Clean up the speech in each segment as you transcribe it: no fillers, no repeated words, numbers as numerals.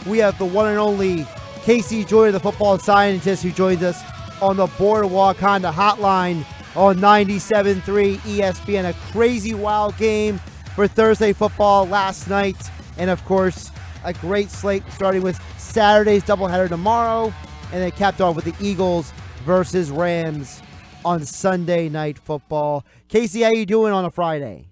We have the one and only KC Joyner, the football scientist, who joins us on the Boardwalk Honda Hotline on 97.3 ESPN. A crazy wild game for Thursday football last night. And, of course, a great slate starting with Saturday's doubleheader tomorrow. And then capped off with the Eagles versus Rams on Sunday Night Football. Casey, how you doing on a Friday?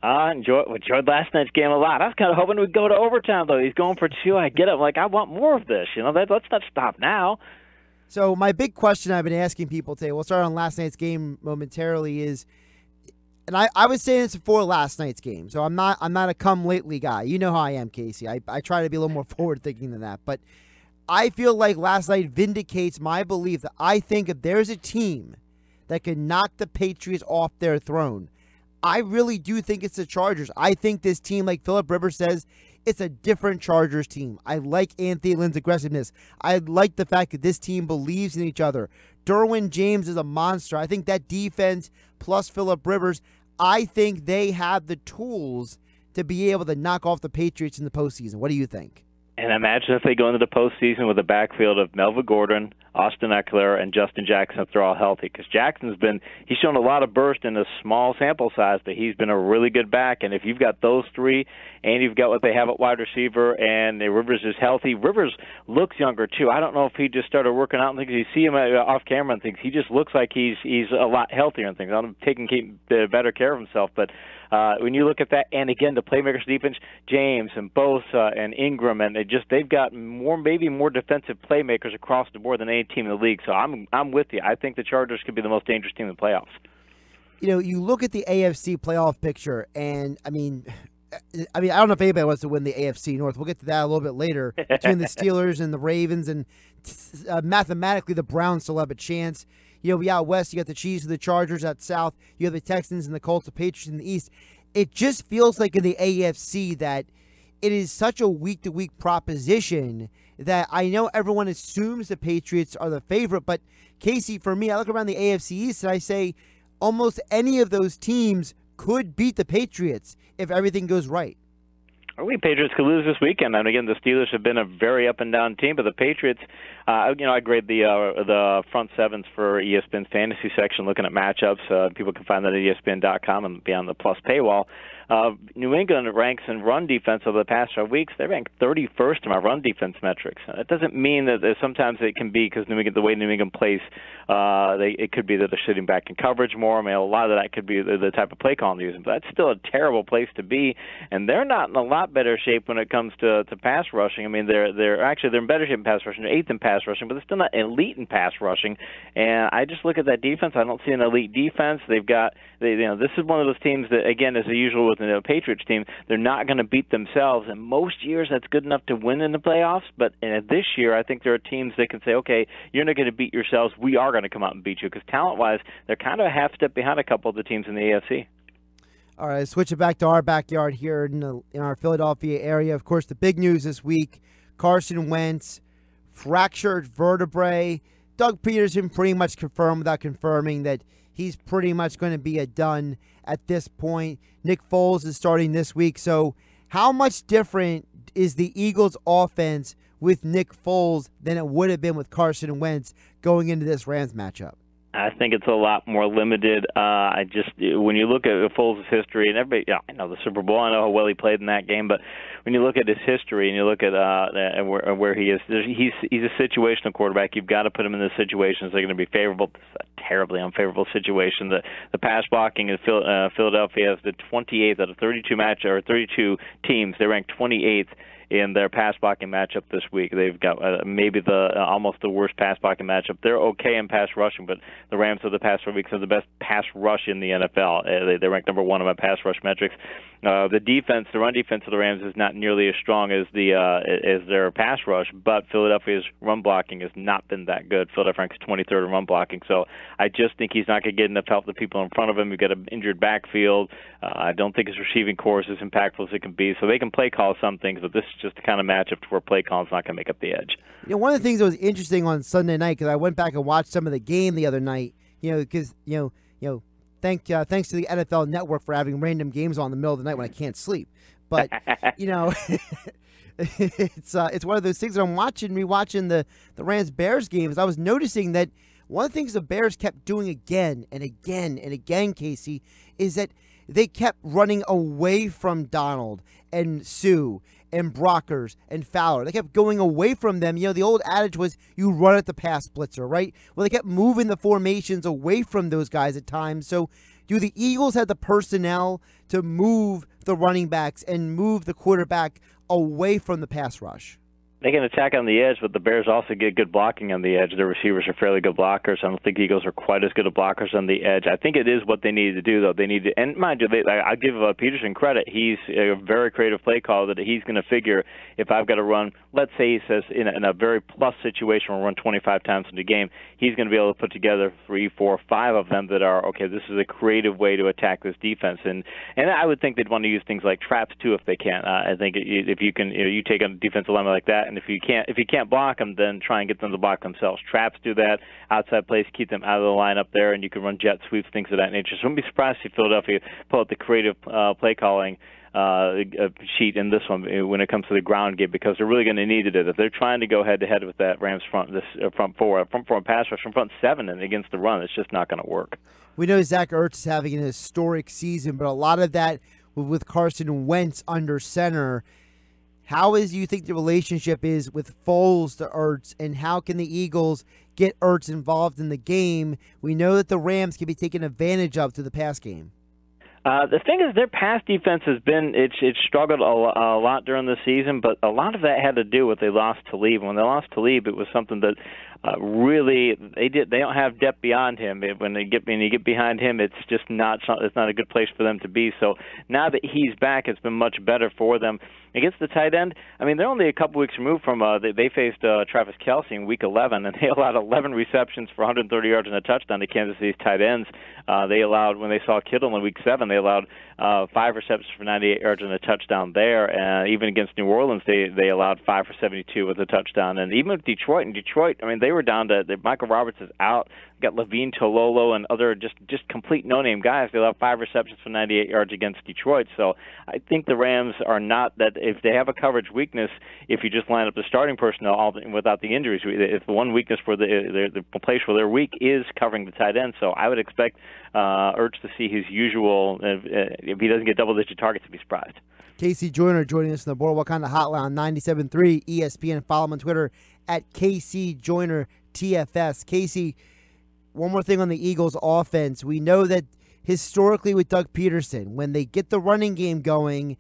Enjoyed last night's game a lot. I was kind of hoping we'd go to overtime, though. He's going for two. I get it. I'm like, I want more of this. Let's not stop now. So my big question I've been asking people today, we'll start on last night's game momentarily, is, and I was saying this before last night's game, so I'm not a come lately guy. You know how I am, Casey. I try to be a little more forward thinking than that. But I feel like last night vindicates my belief that I think if there's a team that can knock the Patriots off their throne, I really do think it's the Chargers. I think this team, like Philip Rivers says, it's a different Chargers team. I like Anthony Lynn's aggressiveness. I like the fact that this team believes in each other. Derwin James is a monster. I think that defense plus Philip Rivers, I think they have the tools to be able to knock off the Patriots in the postseason. What do you think? And imagine if they go into the postseason with a backfield of Melvin Gordon, Austin Eckler, and Justin Jackson if they're all healthy. Because he's shown a lot of burst in a small sample size, but he's been a really good back. And if you've got those three, and you've got what they have at wide receiver, and Rivers is healthy, Rivers looks younger too. I don't know if he just started working out and things. You see him off camera and things. He just looks like he's a lot healthier and things. I'm taking better care of himself, but. When you look at that, and again, the playmakers defense, James and Bosa and Ingram, and they've got maybe more defensive playmakers across the board than any team in the league. So I'm with you. I think the Chargers could be the most dangerous team in the playoffs. You look at the AFC playoff picture, and I mean, I don't know if anybody wants to win the AFC North. We'll get to that a little bit later between the Steelers and the Ravens, and mathematically the Browns still have a chance. Out west, you got the Chiefs and the Chargers. Out south, you have the Texans and the Colts, the Patriots in the east. It just feels like in the AFC that it is such a week-to-week proposition that I know everyone assumes the Patriots are the favorite. But, Casey, for me, I look around the AFC East and I say almost any of those teams could beat the Patriots if everything goes right. I think Patriots could lose this weekend. And again, the Steelers have been a very up and down team, but the Patriots, I grade the front sevens for ESPN's fantasy section, looking at matchups. People can find that at ESPN.com and be on the Plus paywall. New England ranks in run defense over the past 5 weeks. They rank 31st in our run defense metrics. That doesn't mean that sometimes it can be because the way New England plays, it could be that they're sitting back in coverage more. I mean, a lot of that could be the type of play call they're using. But that's still a terrible place to be, and they're not in a lot better shape when it comes to pass rushing. I mean, they're in better shape in pass rushing. They're 8th in pass rushing, but they're still not elite in pass rushing. And I just look at that defense. I don't see an elite defense. They've got this is one of those teams that, again, as usual with the Patriots team, they're not going to beat themselves. And most years that's good enough to win in the playoffs. But this year, I think there are teams that can say, okay, you're not going to beat yourselves. We are going to come out and beat you. Because talent-wise, they're kind of a half step behind a couple of the teams in the AFC. All right, switch it back to our backyard here in our Philadelphia area. Of course, the big news this week, Carson Wentz, fractured vertebrae. Doug Peterson pretty much confirmed without confirming that he's pretty much going to be a done at this point. Nick Foles is starting this week. So how much different is the Eagles' offense with Nick Foles than it would have been with Carson Wentz going into this Rams matchup? I think it's a lot more limited. When you look at Foles' history, and everybody, I know the Super Bowl, I know how well he played in that game, but when you look at his history and you look at where he is, he's a situational quarterback. You've got to put him in the situations that are going to be favorable. It's a terribly unfavorable situation. The pass blocking in Philadelphia is the 28th out of 32 teams. They rank 28th in their pass blocking matchup this week. They've got maybe almost the worst pass blocking matchup. They're okay in pass rushing, but the Rams of the past 4 weeks have the best pass rush in the NFL. They rank number one on my pass rush metrics. The run defense of the Rams is not nearly as strong as their pass rush, but Philadelphia's run blocking has not been that good. Philadelphia ranks 23rd in run blocking, so I just think he's not going to get enough help the people in front of him. You've got an injured backfield. I don't think his receiving core is as impactful as it can be, so they can play call some things, but this is just the kind of matchup where play call is not going to make up the edge. One of the things that was interesting on Sunday night, because I went back and watched some of the game the other night, because thanks to the NFL Network for having random games on in the middle of the night when I can't sleep. But It's one of those things that I'm rewatching the Rams Bears games. I was noticing that one of the things the Bears kept doing again and again and again, Casey, is that they kept running away from Donald and Sue and Brockers and Fowler. They kept going away from them. The old adage was you run at the pass blitzer, right? Well, they kept moving the formations away from those guys at times. So do the Eagles have the personnel to move the running backs and move the quarterback away from the pass rush? They can attack on the edge, but the Bears also get good blocking on the edge. Their receivers are fairly good blockers. I don't think Eagles are quite as good at blockers on the edge. I think it is what they need to do, though. They need to, and mind you, I give Peterson credit. He's a very creative play call that he's going to figure if I've got to run, let's say he says in a very plus situation, we'll run 25 times in the game, he's going to be able to put together 3, 4, 5 of them that are, okay, this is a creative way to attack this defense. And I would think they'd want to use things like traps, too, if they can. I think if you can, you take a defensive lineman like that, and if you can't block them, then try and get them to block themselves. Traps do that. Outside plays keep them out of the line up there, and you can run jet sweeps, things of that nature. So I wouldn't be surprised if Philadelphia pull out the creative play calling sheet in this one when it comes to the ground game, because they're really going to need it. If they're trying to go head-to-head with that Rams front four and pass rush from front 7 and against the run, it's just not going to work. We know Zach Ertz is having an historic season, but a lot of that with Carson Wentz under center. How do you think the relationship is with Foles to Ertz, and how can the Eagles get Ertz involved in the game? We know that the Rams can be taken advantage of through the pass game. The thing is, their pass defense has been it's struggled a lot during the season, but a lot of that had to do with they lost Talib. When they lost Talib, it was something that really they don't have depth beyond him. When you get behind him, it's just not a good place for them to be. So now that he's back, it's been much better for them. Against the tight end, I mean, they're only a couple weeks removed from they faced Travis Kelce in Week 11, and they allowed 11 receptions for 130 yards and a touchdown to Kansas City's tight ends. They allowed, when they saw Kittle in Week 7, they allowed 5 receptions for 98 yards and a touchdown there. And even against New Orleans, they allowed 5 for 72 with a touchdown. And even with Detroit, I mean, they were down to Michael Roberts is out. Got Levine, Tololo, and other just complete no-name guys. They allowed 5 receptions for 98 yards against Detroit. So I think the Rams are not that. If they have a coverage weakness, if you just line up the starting personnel without the injuries, if the one weakness for the place where they're weak is covering the tight end. So I would expect Ertz to see his usual. If he doesn't get double-digit targets, to be surprised. KC Joyner joining us on the Boardwalk Kind of Hotline on 97.3 ESPN. Follow him on Twitter at KC Joyner TFS. Casey, one more thing on the Eagles offense. We know that historically with Doug Peterson, when they get the running game going,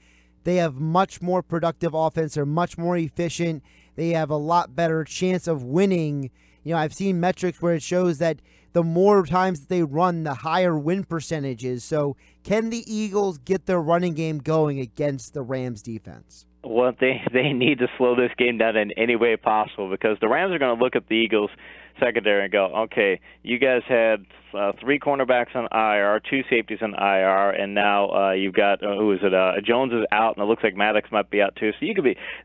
they have much more productive offense. They're much more efficient. They have a lot better chance of winning. I've seen metrics where it shows that the more times that they run, the higher win percentages. So can the Eagles get their running game going against the Rams defense? Well, they need to slow this game down in any way possible, because the Rams are going to look at the Eagles secondary and go, okay, you guys had 3 cornerbacks on IR, 2 safeties on IR, and now you've got Jones is out, and it looks like Maddox might be out too. So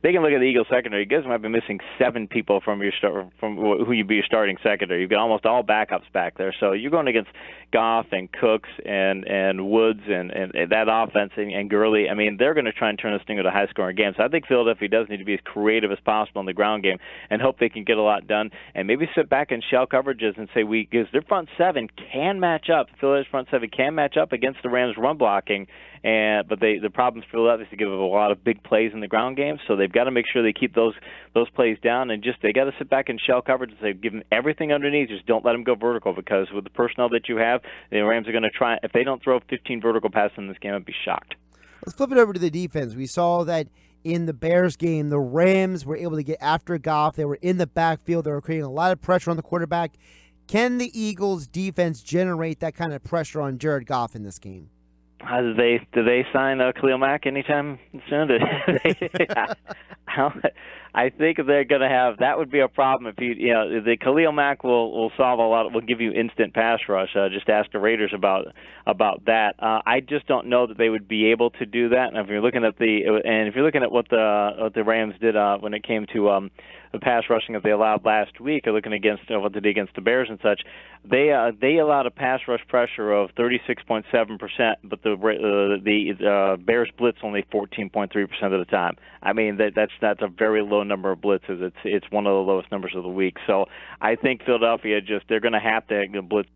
they can look at the Eagles secondary. You guys might be missing 7 people from who you'd be your starting secondary. You've got almost all backups back there. So you're going against Goff and Cooks and Woods and that offense and Gurley. I mean, they're going to try and turn this thing into a high-scoring game. So I think Philadelphia does need to be as creative as possible in the ground game and hope they can get a lot done, and maybe sit back and shell coverages and say because their front 7 can match up. Philadelphia's front 7 can match up against the Rams' run blocking, but the problem for Philadelphia is to give up a lot of big plays in the ground game. So they've got to make sure they keep those plays down, and they got to sit back and shell coverage and say give them everything underneath. Just don't let them go vertical, because with the personnel that you have, the Rams are going to try. If they don't throw 15 vertical passes in this game, I'd be shocked. Let's flip it over to the defense. We saw that in the Bears game, the Rams were able to get after Goff. They were in the backfield. They were creating a lot of pressure on the quarterback. Can the Eagles' defense generate that kind of pressure on Jared Goff in this game? Do they sign Khalil Mack anytime soon? I think they're going to have that would be a problem if the Khalil Mack will solve a lot. Will give you instant pass rush. Just ask the Raiders about that. I just don't know that they would be able to do that. And if you're looking at what the Rams did when it came to the pass rushing that they allowed last week, or looking against what they did against the Bears and such, they allowed a pass rush pressure of 36.7%, but the Bears blitz only 14.3% of the time. I mean that's a very low number of blitzes. It's one of the lowest numbers of the week. So I think Philadelphia they're going to have to blitz.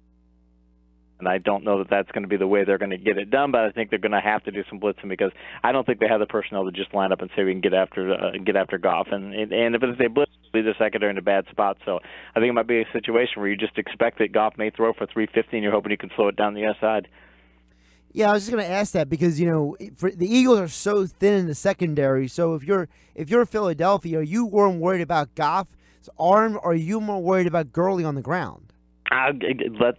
And I don't know that that's going to be the way they're going to get it done, but I think they're going to have to do some blitzing because I don't think they have the personnel to just line up and say we can get after Goff. And if they blitz, leave the secondary in a bad spot. So I think it might be a situation where you just expect that Goff may throw for 350, and you're hoping you can slow it down the other side. Yeah, I was just going to ask that because the Eagles are so thin in the secondary. So if you're Philadelphia, are you worried about Goff's arm, or are you more worried about Gurley on the ground? Let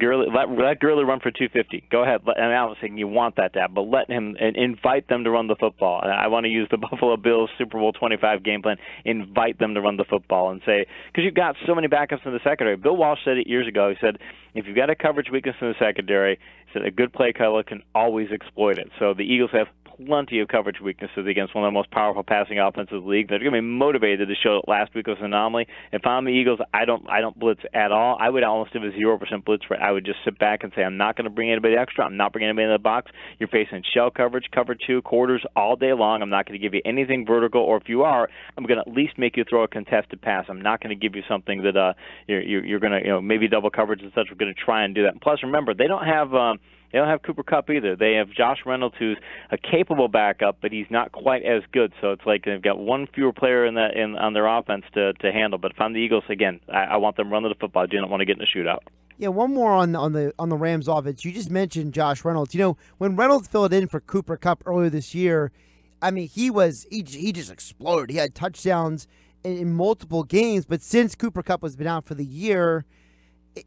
Gurley run for 250. Go ahead. And I was saying you want that to happen, but let him and invite them to run the football. I want to use the Buffalo Bills Super Bowl 25 game plan. Invite them to run the football and say, because you've got so many backups in the secondary. Bill Walsh said it years ago. He said, if you've got a coverage weakness in the secondary, he said a good play caller can always exploit it. So the Eagles have plenty of coverage weaknesses against one of the most powerful passing offenses in the league. They're going to be motivated to show that last week was an anomaly. If I'm the Eagles, I don't blitz at all. I would almost have a 0% blitz rate. I would just sit back and say, I'm not going to bring anybody extra. I'm not bringing anybody in the box. You're facing shell coverage, cover two, quarters all day long. I'm not going to give you anything vertical, or if you are, I'm going to at least make you throw a contested pass. I'm not going to give you something that you're going to maybe double coverage and such. We're going to try and do that. And plus, remember, they don't have Cooper Kupp either. They have Josh Reynolds, who's a capable backup, but he's not quite as good. So it's like they've got one fewer player on their offense to handle. But if I'm the Eagles, again, I want them running the football. I do not want to get in a shootout. Yeah, one more on the Rams offense. You just mentioned Josh Reynolds. When Reynolds filled in for Cooper Kupp earlier this year, I mean, he just exploded. He had touchdowns in multiple games. But since Cooper Kupp has been out for the year,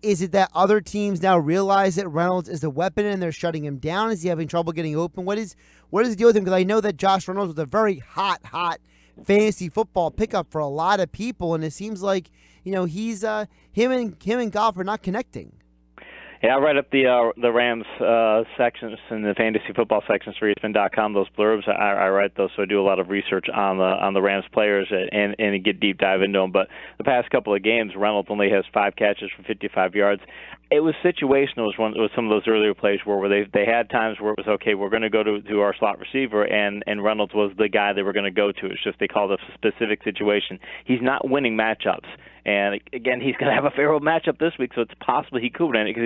is it that other teams now realize that Reynolds is the weapon and they're shutting him down? Is he having trouble getting open? What is the deal with him? Because I know that Josh Reynolds was a very hot fantasy football pickup for a lot of people, and it seems like he's him and Goff are not connecting. Yeah, I write up the Rams sections and the fantasy football sections for ESPN.com. Those blurbs, I write those, so I do a lot of research on the Rams players and get deep dive into them. But the past couple of games, Reynolds only has 5 catches for 55 yards. It was situational. It was some of those earlier plays where they had times where it was okay. We're going to go to our slot receiver, and Reynolds was the guy they were going to go to. It's just they called a specific situation. He's not winning matchups. And again, he's going to have a favorable matchup this week, so it's possible he could win it because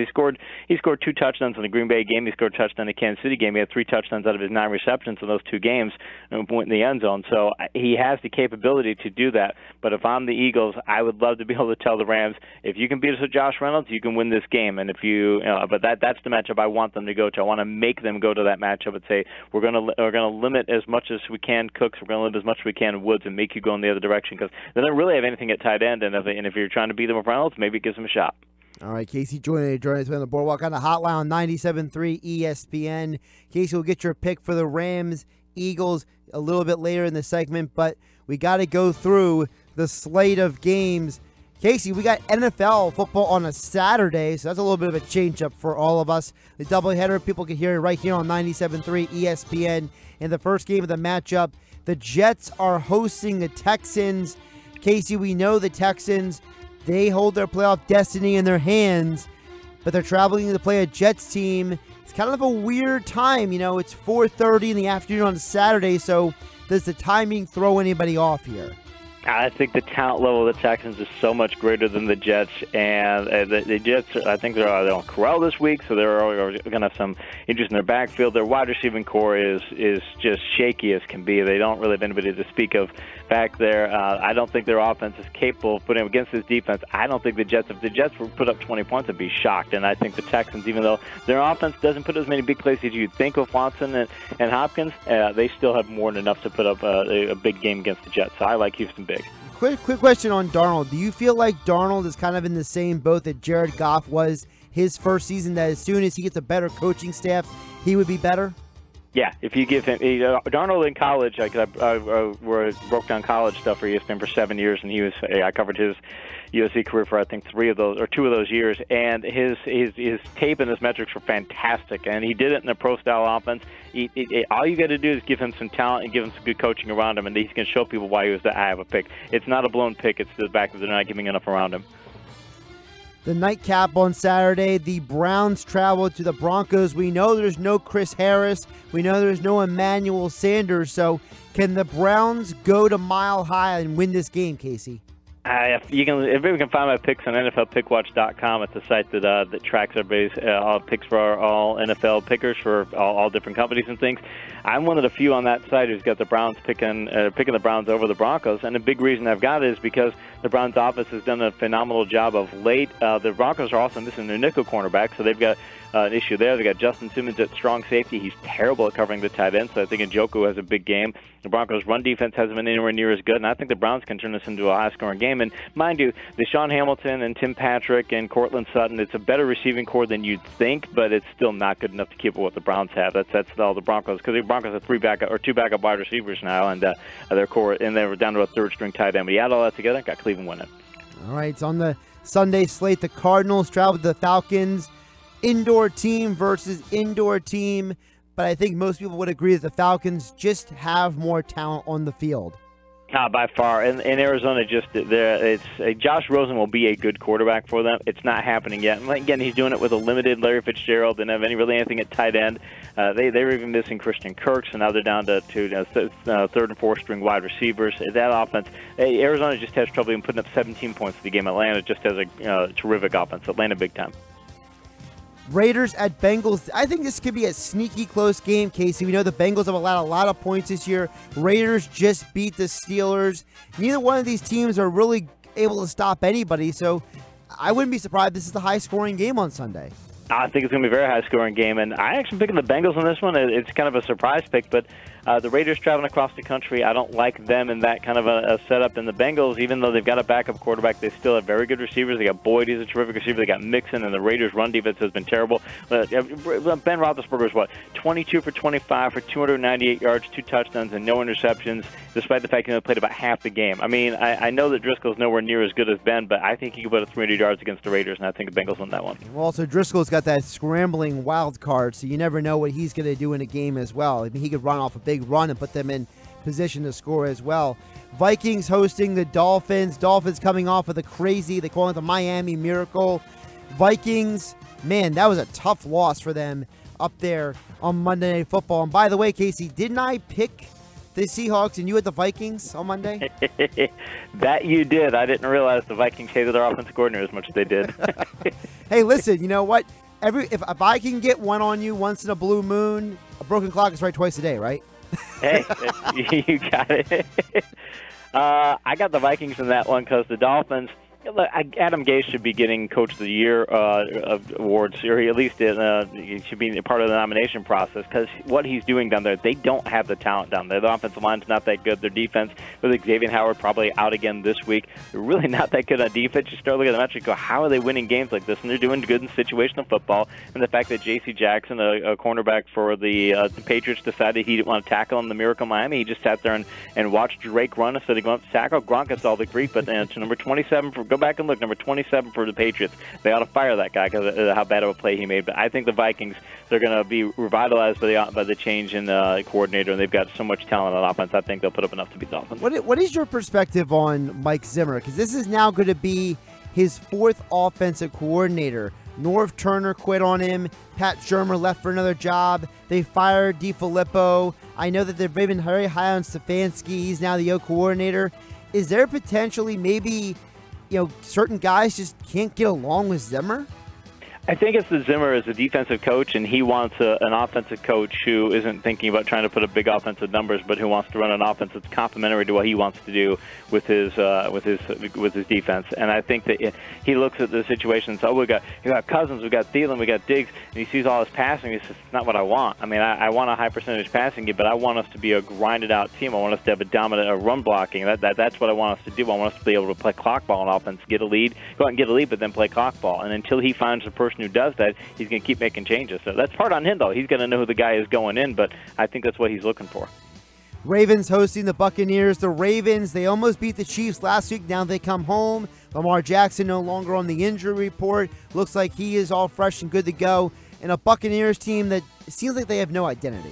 he scored 2 touchdowns in the Green Bay game. He scored a touchdown in the Kansas City game. He had 3 touchdowns out of his 9 receptions in those 2 games and went in the end zone. So he has the capability to do that. But if I'm the Eagles, I would love to be able to tell the Rams, if you can beat us with Josh Reynolds, you can win this game. And if but that's the matchup I want them to go to. I want to make them go to that matchup and say we're going to limit as much as we can Cooks. We're going to limit as much as we can Woods and make you go in the other direction because they don't really have anything at tight end. And if you're trying to beat them with Reynolds, maybe it gives them a shot. All right, KC Joyner joining us on the Boardwalk on the hotline on 97.3 ESPN. KC will get your pick for the Rams, Eagles a little bit later in the segment, but we got to go through the slate of games. KC, we got NFL football on a Saturday, so that's a little bit of a change-up for all of us. The doubleheader, people can hear it right here on 97.3 ESPN. In the first game of the matchup, the Jets are hosting the Texans. KC, we know the Texans, they hold their playoff destiny in their hands, but they're traveling to play a Jets team. It's kind of a weird time. It's 4:30 in the afternoon on a Saturday, so does the timing throw anybody off here? I think the talent level of the Texans is so much greater than the Jets, and the Jets, I think they're on Corral this week, so they're going to have some interest in their backfield. Their wide receiving core is just shaky as can be. They don't really have anybody to speak of back there. I don't think their offense is capable of putting against this defense. I don't think if the Jets were put up 20 points, I'd be shocked. And I think the Texans, even though their offense doesn't put as many big plays as you'd think with Watson and Hopkins, they still have more than enough to put up a big game against the Jets. So I like Houston big. Quick question on Darnold. Do you feel like Darnold is kind of in the same boat that Jared Goff was his first season, that as soon as he gets a better coaching staff, he would be better? Yeah, if you give him Darnold in college, I broke down college stuff for ESPN for 7 years, and I covered his USC career for I think 2 of those years, and his tape and his metrics were fantastic, and he did it in a pro style offense. All you got to do is give him some talent and give him some good coaching around him, and he's going to show people why he was the Iowa pick. It's not a blown pick; it's the fact that they're not giving enough around him. The nightcap on Saturday, the Browns travel to the Broncos. We know there's no Chris Harris. We know there's no Emmanuel Sanders. So can the Browns go to Mile High and win this game, Casey? If you can find my picks on NFLPickWatch.com, it's a site that tracks everybody's all picks for all NFL pickers for all different companies and things. I'm one of the few on that site who's got the Browns picking the Browns over the Broncos, and a big reason I've got it is because the Browns office has done a phenomenal job of late. The Broncos are also missing their nickel cornerback, so they've got an issue there. They got Justin Simmons at strong safety. He's terrible at covering the tight end, so I think Njoku has a big game. The Broncos' run defense hasn't been anywhere near as good, and I think the Browns can turn this into a high-scoring game. And mind you, Deshaun Hamilton and Tim Patrick and Cortland Sutton, it's a better receiving core than you'd think, but it's still not good enough to keep up with what the Browns have. That's all the Broncos, because the Broncos have two backup wide receivers now, and their core, and they were down to a third-string tight end. But you add all that together, got Cleveland winning. All right, it's on the Sunday slate. The Cardinals travel to the Falcons. Indoor team versus indoor team, but I think most people would agree that the Falcons just have more talent on the field. By far. In Arizona, Josh Rosen will be a good quarterback for them. It's not happening yet. And again, he's doing it with a limited Larry Fitzgerald. Didn't have anything at tight end. They were even missing Christian Kirk, so now they're down to third and fourth string wide receivers. That offense, Arizona just has trouble even putting up 17 points in the game. Atlanta just has a terrific offense. Atlanta big time. Raiders at Bengals. I think this could be a sneaky close game, Casey. We know the Bengals have allowed a lot of points this year. Raiders just beat the Steelers. Neither one of these teams are really able to stop anybody, so I wouldn't be surprised if this is a high-scoring game on Sunday. I think it's going to be a very high-scoring game, and I actually picking the Bengals on this one. It's kind of a surprise pick, but the Raiders traveling across the country, I don't like them in that kind of a setup. And the Bengals, even though they've got a backup quarterback, they still have very good receivers. They got Boyd, he's a terrific receiver. They got Mixon, and the Raiders' run defense has been terrible. Ben Roethlisberger's 22 for 25 for 298 yards, 2 touchdowns, and no interceptions, despite the fact he only played about half the game. I mean, I know that Driscoll's nowhere near as good as Ben, but I think he could put up 300 yards against the Raiders, and I think the Bengals win that one. Well, also, Driscoll's got that scrambling wild card, so you never know what he's going to do in a game as well. I mean, he could run off a big run and put them in position to score as well. Vikings hosting the Dolphins. Dolphins coming off of they call it the Miami Miracle. Vikings, man, that was a tough loss for them up there on Monday Night Football. And by the way, Casey, didn't I pick the Seahawks and you had the Vikings on Monday? That you did. I didn't realize the Vikings hated their offensive coordinator as much as they did. Hey, listen, you know what? If I can get one on you once in a blue moon, a broken clock is right twice a day, right? Hey, you got it. I got the Vikings in that one because the Dolphins, Adam Gase should be getting Coach of the Year awards, or at least he should be part of the nomination process because what he's doing down there, they don't have the talent down there. The offensive line's not that good. Their defense, with Xavier Howard probably out again this week, they're really not that good on defense. You start looking at the metrics, go, how are they winning games like this? And they're doing good in situational football. And the fact that J.C. Jackson, a cornerback for the Patriots, decided he didn't want to tackle in the Miracle Miami. He just sat there and watched Drake run instead of going up to tackle. Gronk gets all the grief, but to number 27 go back and look, number 27 for the Patriots. They ought to fire that guy because of how bad of a play he made. But I think the Vikings, they're going to be revitalized by the change in coordinator, and they've got so much talent on offense. I think they'll put up enough to beat Dolphins. What is your perspective on Mike Zimmer? Because this is now going to be his 4th offensive coordinator. Norv Turner quit on him. Pat Shurmur left for another job. They fired DiFilippo. I know that they've been very high on Stefanski. He's now the O coordinator. Is there potentially maybe certain guys just can't get along with Zimmer? I think it's the Zimmer as a defensive coach, and he wants an offensive coach who isn't thinking about trying to put up big offensive numbers, but who wants to run an offense that's complementary to what he wants to do with his defense. And I think that he looks at the situation. So we got Cousins, we got Thielen, we got Diggs, and he sees all his passing. He says, "It's not what I want. I mean, I want a high percentage passing game, but I want us to be a grinded out team. I want us to have a dominant run blocking. That's what I want us to do. I want us to be able to play clock ball on offense, get a lead, go out and get a lead, but then play clock ball. And until he finds the person person who does that, he's going to keep making changes. So that's hard on him, though. He's going to know who the guy is going in, but I think that's what he's looking for. Ravens hosting the Buccaneers. The Ravens, they almost beat the Chiefs last week. Now they come home. Lamar Jackson no longer on the injury report. Looks like he is all fresh and good to go. And a Buccaneers team that seems like they have no identity.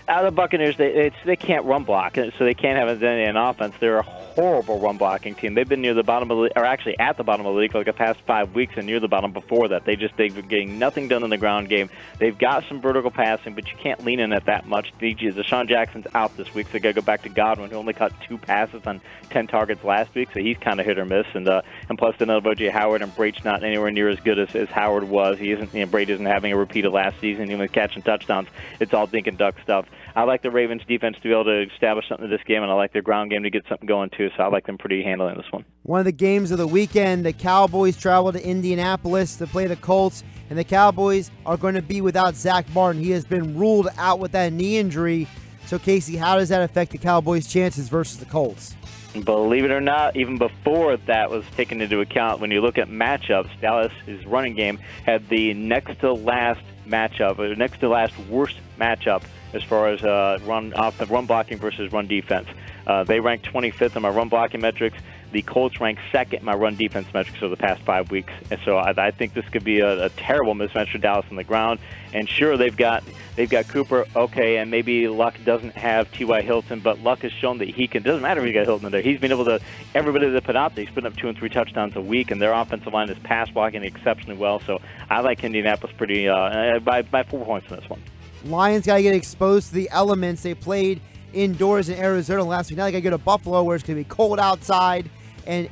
The Buccaneers, they can't run block, so they can't have identity in offense. They're a horrible run blocking team. They've been near the bottom of the, or actually at the bottom of the league for like the past 5 weeks, and near the bottom before that. They've been getting nothing done in the ground game. They've got some vertical passing, but you can't lean in it that much. Deshaun Jackson's out this week, so they got to go back to Godwin, who only caught 2 passes on 10 targets last week, so he's kind of hit or miss. And plus, they know O.J. Howard, and Brate's not anywhere near as good as Howard was. He isn't. Brate isn't having a repeat of last season, even catching touchdowns. It's all dink and duck stuff. I like the Ravens defense to be able to establish something in this game, and I like their ground game to get something going too, so I like them pretty handling this one. One of the games of the weekend, the Cowboys travel to Indianapolis to play the Colts, and the Cowboys are going to be without Zach Martin. He has been ruled out with that knee injury. So, Casey, how does that affect the Cowboys' chances versus the Colts? Believe it or not, even before that was taken into account, when you look at matchups, Dallas' running game had the next to last matchup, or next to last worst matchup as far as run blocking versus run defense. They ranked 25th in my run blocking metrics. The Colts ranked second in my run defense metrics over the past 5 weeks. And so I think this could be a terrible mismatch for Dallas on the ground. And sure, they've got Cooper, okay, and maybe Luck doesn't have T.Y. Hilton, but Luck has shown that he can. Doesn't matter if you got Hilton in there. He's been able to, everybody that put out there, he's putting up 2 and 3 touchdowns a week, and their offensive line is pass blocking exceptionally well. So I like Indianapolis pretty by 4 points in this one. Lions got to get exposed to the elements. They played indoors in Arizona last week. Now they got to go to Buffalo, where it's going to be cold outside. And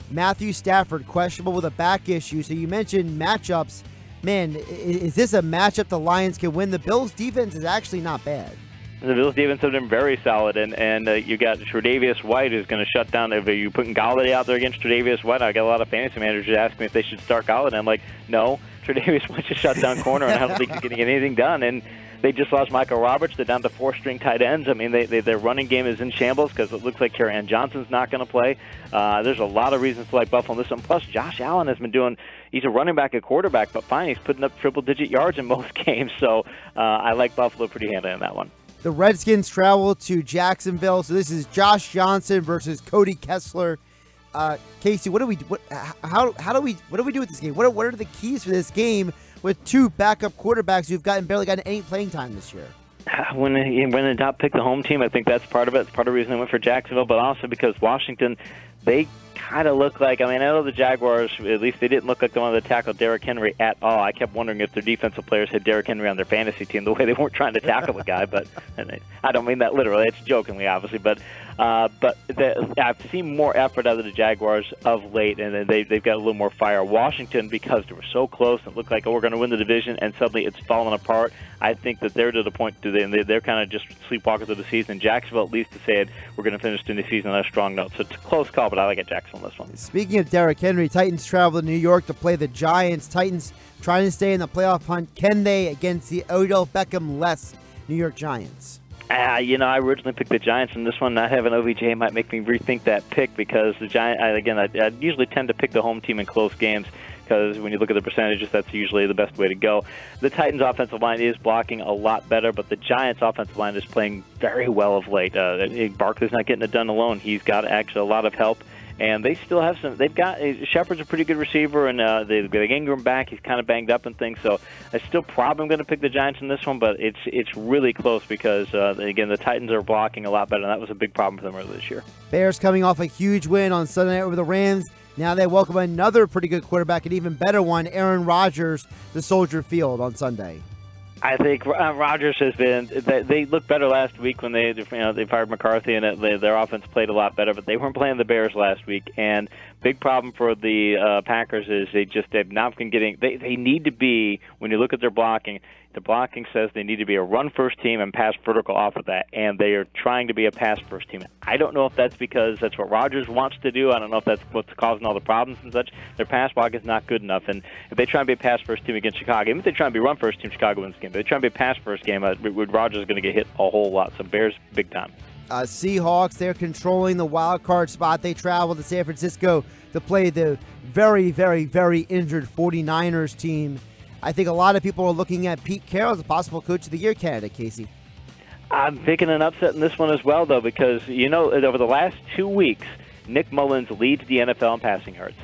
Matthew Stafford questionable with a back issue. So you mentioned matchups. Man, is this a matchup the Lions can win? The Bills' defense is actually not bad. The Bills' defense have been very solid, and you got Tre'Davious White, who's going to shut down. If you're putting Galladay out there against Tre'Davious White, I got a lot of fantasy managers asking me if they should start Galladay. I'm like, no, Tre'Davious White's a shutdown corner, and I don't think he's going to get anything done. And they just lost Michael Roberts. They're down to 4-string tight ends. I mean, their running game is in shambles because it looks like Kerryon Johnson's not going to play. There's a lot of reasons to like Buffalo in this one. Plus, Josh Allen has been doing – he's a running back at quarterback, but fine, he's putting up triple-digit yards in most games. So I like Buffalo pretty handily in that one. The Redskins travel to Jacksonville. So this is Josh Johnson versus Cody Kessler. Casey, what do we do with this game? What are the keys for this game with 2 backup quarterbacks who've barely gotten any playing time this year? When they don't pick the home team, I think that's part of it. It's part of the reason they went for Jacksonville, but also because Washington, they kind of look like, I know the Jaguars, at least they didn't look like they wanted to tackle Derrick Henry at all. I kept wondering if their defensive players had Derrick Henry on their fantasy team, the way they weren't trying to tackle the guy. But I don't mean that literally. It's jokingly, obviously. But I've seen more effort out of the Jaguars of late, and they've got a little more fire. Washington, because they were so close, and it looked like, we're going to win the division, and suddenly it's falling apart. I think that they're to the point, they're kind of just sleepwalking through the season. Jacksonville at least said we're going to finish the season on a strong note. So it's a close call, but I like it Jacksonville on this one. Speaking of Derrick Henry, Titans travel to New York to play the Giants. Titans trying to stay in the playoff hunt. Can they against the Odell Beckham-less New York Giants? I originally picked the Giants in this one. Not having OBJ might make me rethink that pick because the Giants, I usually tend to pick the home team in close games because when you look at the percentages, that's usually the best way to go. The Titans' offensive line is blocking a lot better, but the Giants' offensive line is playing very well of late. Barkley's not getting it done alone. He's got actually a lot of help. And they still have some. They've got Shepard's a pretty good receiver, and they've got Ingram back. He's kind of banged up and things. So I still probably am going to pick the Giants in this one, but it's really close because again the Titans are blocking a lot better, and that was a big problem for them earlier this year. Bears coming off a huge win on Sunday night over the Rams. Now they welcome another pretty good quarterback, an even better one, Aaron Rodgers, to Soldier Field on Sunday. I think Rodgers has been. They looked better last week when they fired McCarthy and their offense played a lot better. But they weren't playing the Bears last week, and big problem for the Packers is they've not been getting. They need to be, when you look at their blocking. The blocking says they need to be a run-first team and pass vertical off of that, and they are trying to be a pass-first team. I don't know if that's because that's what Rodgers wants to do. I don't know if that's what's causing all the problems and such. Their pass block is not good enough, and if they try and be a pass-first team against Chicago, even if they try and be a run-first team, Chicago wins the game. But if they try and be a pass-first game, Rodgers is going to get hit a whole lot. So Bears, big time. Seahawks, they're controlling the wild card spot. They travel to San Francisco to play the very, very, very injured 49ers team. I think a lot of people are looking at Pete Carroll as a possible Coach of the Year candidate, Casey. I'm picking an upset in this one as well, though, because, over the last 2 weeks, Nick Mullins leads the NFL in passing yards.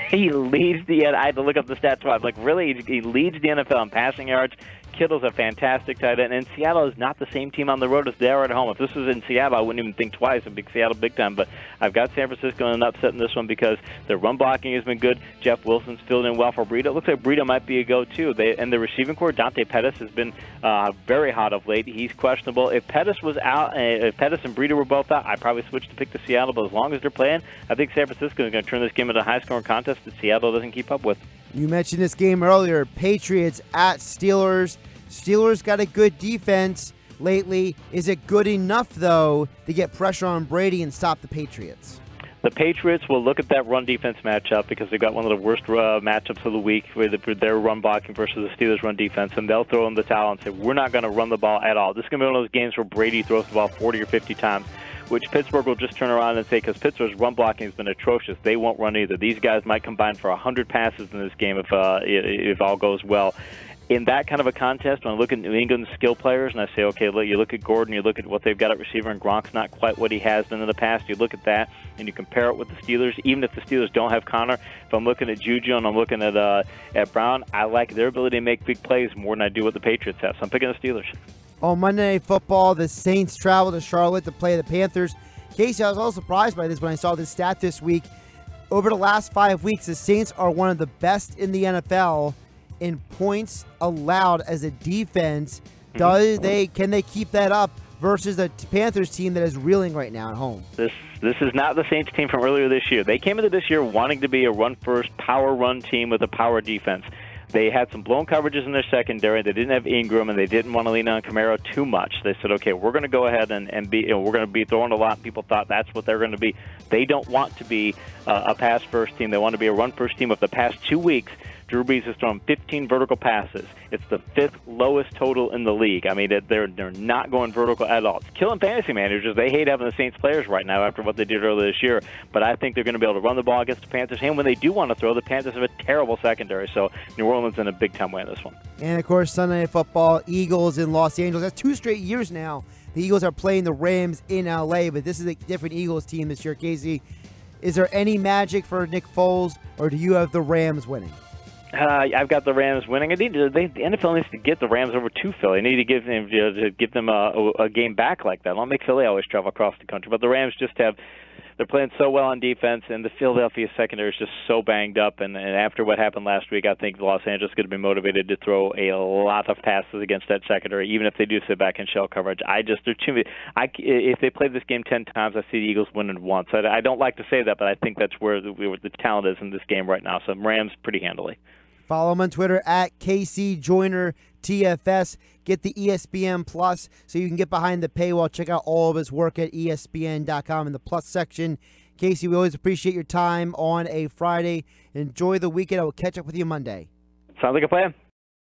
He leads I had to look up the stats. I'm like, really? He leads the NFL in passing yards. Kittle's a fantastic tight end, and Seattle is not the same team on the road as they are at home. If this was in Seattle, I wouldn't even think twice. I'd pick Seattle big time, but I've got San Francisco in an upset in this one because their run blocking has been good. Jeff Wilson's filled in well for Breida. It looks like Breida might be a go-to. And the receiving core, Dante Pettis, has been very hot of late. He's questionable. If Pettis was out, if Pettis and Breida were both out, I'd probably switch to pick the Seattle, but as long as they're playing, I think San Francisco is going to turn this game into a high-scoring contest that Seattle doesn't keep up with. You mentioned this game earlier, Patriots at Steelers. Steelers got a good defense lately. Is it good enough, though, to get pressure on Brady and stop the Patriots? The Patriots will look at that run defense matchup because they've got one of the worst matchups of the week with their run blocking versus the Steelers' run defense, and they'll throw in the towel and say, we're not going to run the ball at all. This is going to be one of those games where Brady throws the ball 40 or 50 times, which Pittsburgh will just turn around and say, because Pittsburgh's run blocking has been atrocious, they won't run either. These guys might combine for 100 passes in this game if all goes well. In that kind of a contest, when I look at New England's skill players and I say, okay, you look at Gordon, you look at what they've got at receiver, and Gronk's not quite what he has been in the past. You look at that and you compare it with the Steelers. Even if the Steelers don't have Connor, if I'm looking at Juju and I'm looking at Brown, I like their ability to make big plays more than I do what the Patriots have. So I'm picking the Steelers. On Monday Night Football, the Saints travel to Charlotte to play the Panthers. Casey, I was a little surprised by this when I saw this stat this week. Over the last 5 weeks, the Saints are one of the best in the NFL in points allowed as a defense. Can they keep that up versus the Panthers team that is reeling right now at home? This is not the Saints team from earlier this year. They came into this year wanting to be a run-first, power-run team with a power defense. They had some blown coverages in their secondary. They didn't have Ingram, and they didn't want to lean on Kamara too much. They said, okay, we're going to go ahead and we're going to be throwing a lot. People thought that's what they're going to be. They don't want to be a pass-first team. They want to be a run-first team. Of the past 2 weeks, Drew Brees has thrown 15 vertical passes. It's the 5th lowest total in the league. I mean, they're not going vertical at all. It's killing fantasy managers. They hate having the Saints players right now after what they did earlier this year. But I think they're going to be able to run the ball against the Panthers. And when they do want to throw, the Panthers have a terrible secondary. So New Orleans in a big-time way in this one. And, of course, Sunday Night Football, Eagles in Los Angeles. That's 2 straight years now. The Eagles are playing the Rams in L.A., but this is a different Eagles team this year, Casey. Is there any magic for Nick Foles, or do you have the Rams winning? I've got the Rams winning. The NFL needs to get the Rams over to Philly. They need to give them a game back like that. I'll make Philly always travel across the country, but the Rams they're playing so well on defense, and the Philadelphia secondary is just so banged up. And after what happened last week, I think Los Angeles is going to be motivated to throw a lot of passes against that secondary, even if they do sit back in shell coverage. They're too many. If they play this game 10 times, I see the Eagles winning once. I don't like to say that, but I think that's where the talent is in this game right now. So Rams pretty handily. Follow him on Twitter at KC Joyner TFS. Get the ESPN Plus so you can get behind the paywall. Check out all of his work at ESPN.com in the Plus section. Casey, we always appreciate your time on a Friday. Enjoy the weekend. I will catch up with you Monday. Sounds like a plan.